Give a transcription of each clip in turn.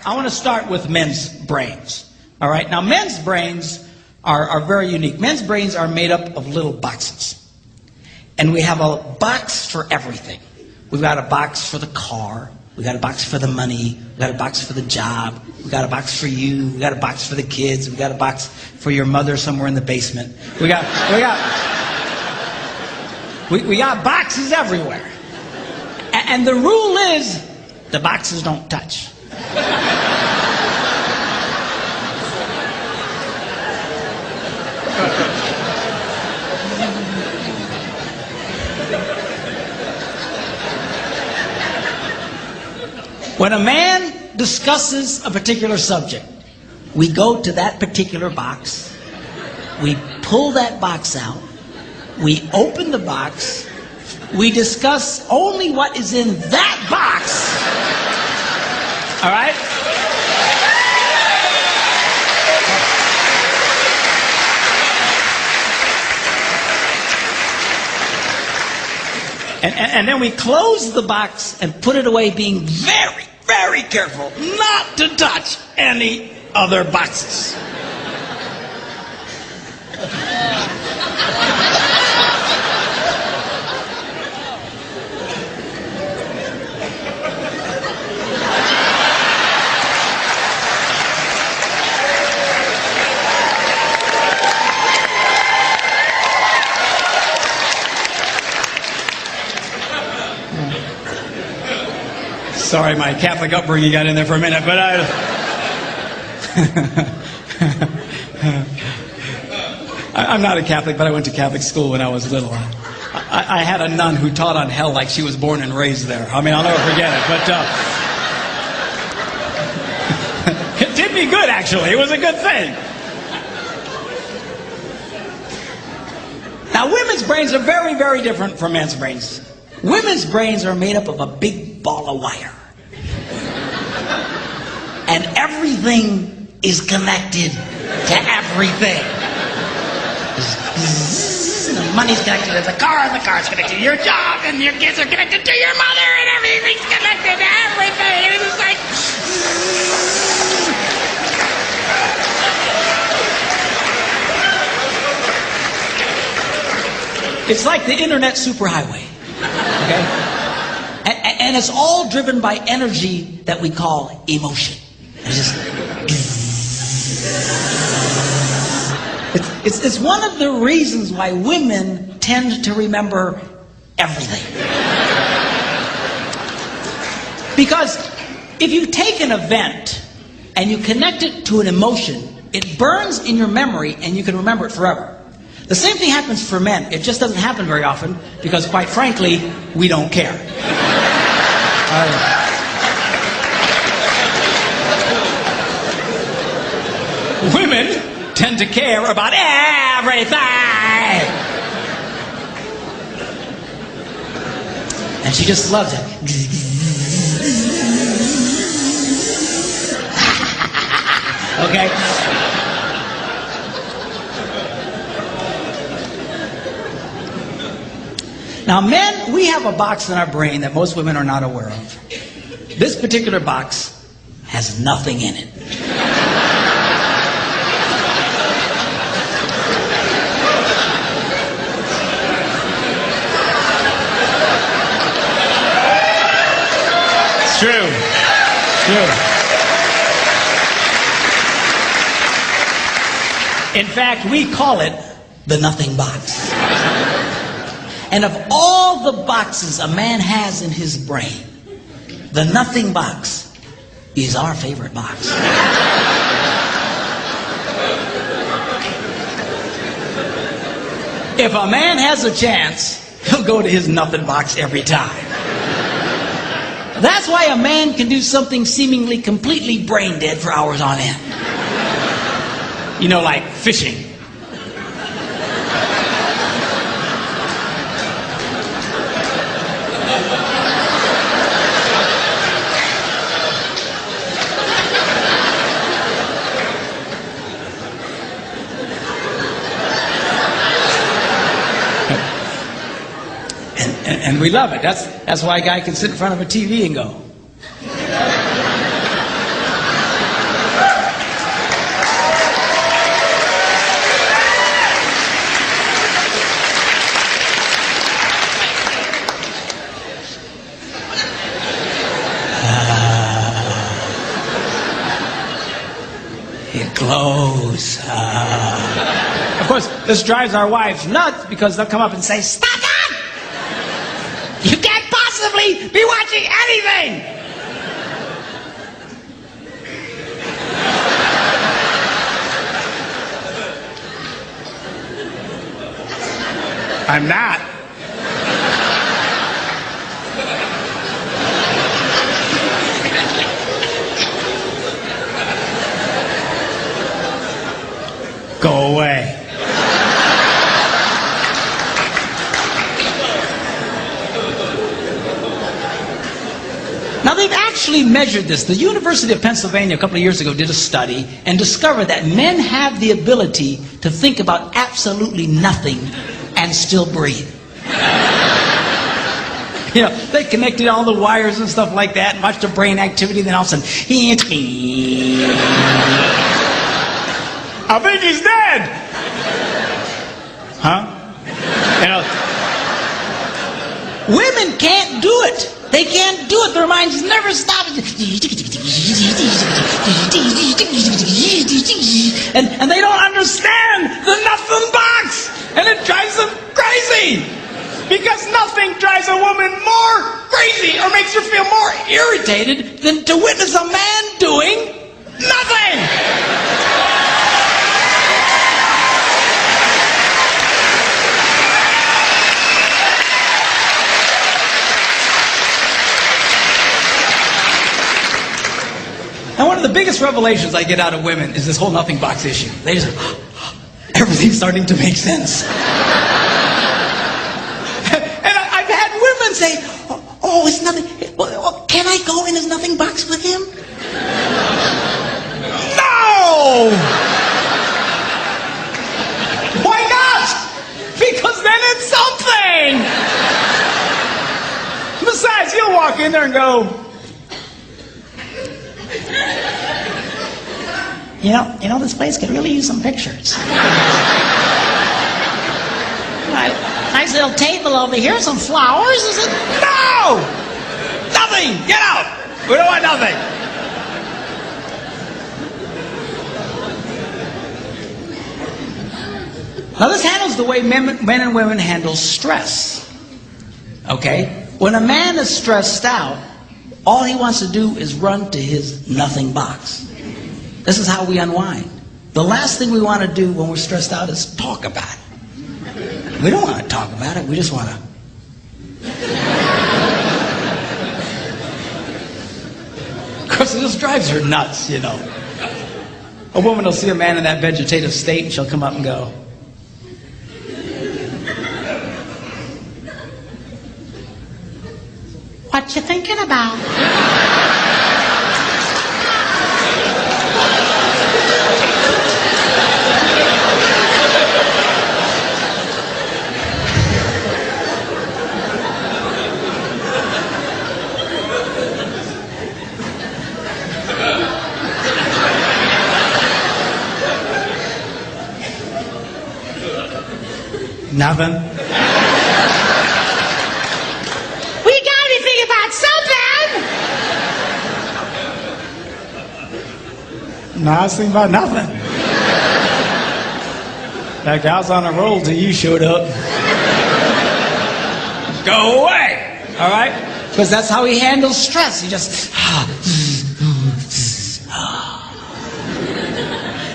I want to start with men's brains. All right? Now, men's brains are very unique. Men's brains are made up of little boxes. And we have a box for everything. We've got a box for the car. We've got a box for the money. We've got a box for the job. We've got a box for you. We've got a box for the kids. We've got a box for your mother somewhere in the basement. We got boxes everywhere. And the rule is, the boxes don't touch. When a man discusses a particular subject, we go to that particular box, we pull that box out, we open the box, we discuss only what is in that box. All right? And then we close the box and put it away, being very, very careful not to touch any other boxes. Sorry, my Catholic upbringing got in there for a minute, but I'm not a Catholic, but I went to Catholic school when I was little. I had a nun who taught on hell like she was born and raised there. I mean, I'll never forget it, but it did me good, actually. It was a good thing. Now, women's brains are very, very different from men's brains. Women's brains are made up of a big ball of wire. And everything is connected to everything. The money's connected to the car, and the car's connected to your job, and your kids are connected to your mother, and everything's connected to everything. And it's just like... It's like the internet superhighway. Okay? And it's all driven by energy that we call emotion. It's one of the reasons why women tend to remember everything. Because if you take an event and you connect it to an emotion, it burns in your memory and you can remember it forever. The same thing happens for men. It just doesn't happen very often because, quite frankly, we don't care. Women tend to care about everything. And she just loves it. Okay? Now, men, we have a box in our brain that most women are not aware of. This particular box has nothing in it. It's true. It's true. In fact, we call it the nothing box. And of all the boxes a man has in his brain, the nothing box is our favorite box. If a man has a chance, he'll go to his nothing box every time. That's why a man can do something seemingly completely brain dead for hours on end. You know, like fishing. And we love it. That's why a guy can sit in front of a TV and go. Get close. Of course, this drives our wives nuts because they'll come up and say, "Stop that! You can't possibly be watching anything!" I'm not. Go away. Now they've actually measured this. The University of Pennsylvania a couple of years ago did a study and discovered that men have the ability to think about absolutely nothing and still breathe. You know, they connected all the wires and stuff like that and watched the brain activity, then all of a sudden, I think he's dead. Huh? You know, women can't do it. They can't do it. Their minds never stop. And they don't understand the nothing box. And it drives them crazy. Because nothing drives a woman more crazy or makes her feel more irritated than to witness a man doing nothing. And one of the biggest revelations I get out of women is this whole nothing box issue. They just, everything's starting to make sense. And I've had women say, "Oh, it's nothing. Well, can I go in his nothing box with him?" No! Why not? Because then it's something. Besides, you'll walk in there and go, You know, this place could really use some pictures. Nice little table over here, some flowers. Is it? No! Nothing! Get out! We don't want nothing. Now this handles the way men and women handle stress. Okay? When a man is stressed out, all he wants to do is run to his nothing box. This is how we unwind. The last thing we want to do when we're stressed out is talk about it. We don't want to talk about it. We just want to. Of course, it just drives her nuts, you know. A woman will see a man in that vegetative state and she'll come up and go, "What you thinking about?" Nothing. We gotta be thinking about something. No, I was thinking about nothing. In fact, I was on a roll till you showed up. Go away. All right? Because that's how he handles stress. He just.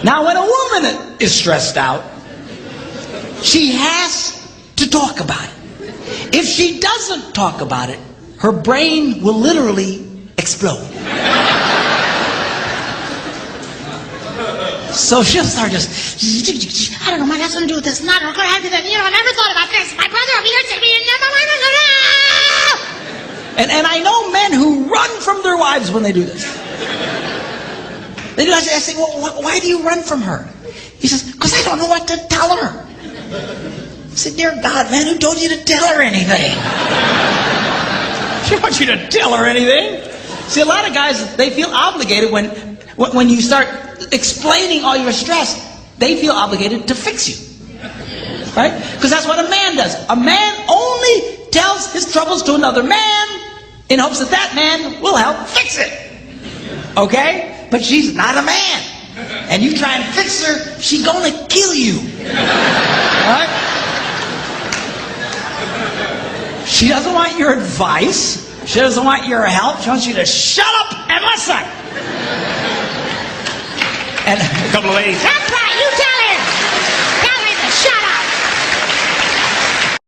Now, when a woman is stressed out, she has to talk about it. If she doesn't talk about it, her brain will literally explode. So she'll start just, "I don't know, my husband do this, not going to have to do that. You know, I never thought about this. My brother over here said me, and I know men who run from their wives when they do this. They do. I say, "Well, why do you run from her?" He says, "Because I don't know what to tell her." I said, "Dear God, man, who told you to tell her anything?" She wants you to tell her anything. See, a lot of guys, they feel obligated when you start explaining all your stress, they feel obligated to fix you. Right? Because that's what a man does. A man only tells his troubles to another man in hopes that that man will help fix it. Okay? But she's not a man. and you try and fix her, she's gonna kill you. All right? She doesn't want your advice. She doesn't want your help. She wants you to shut up and listen. And a couple of ladies, that's right, you tell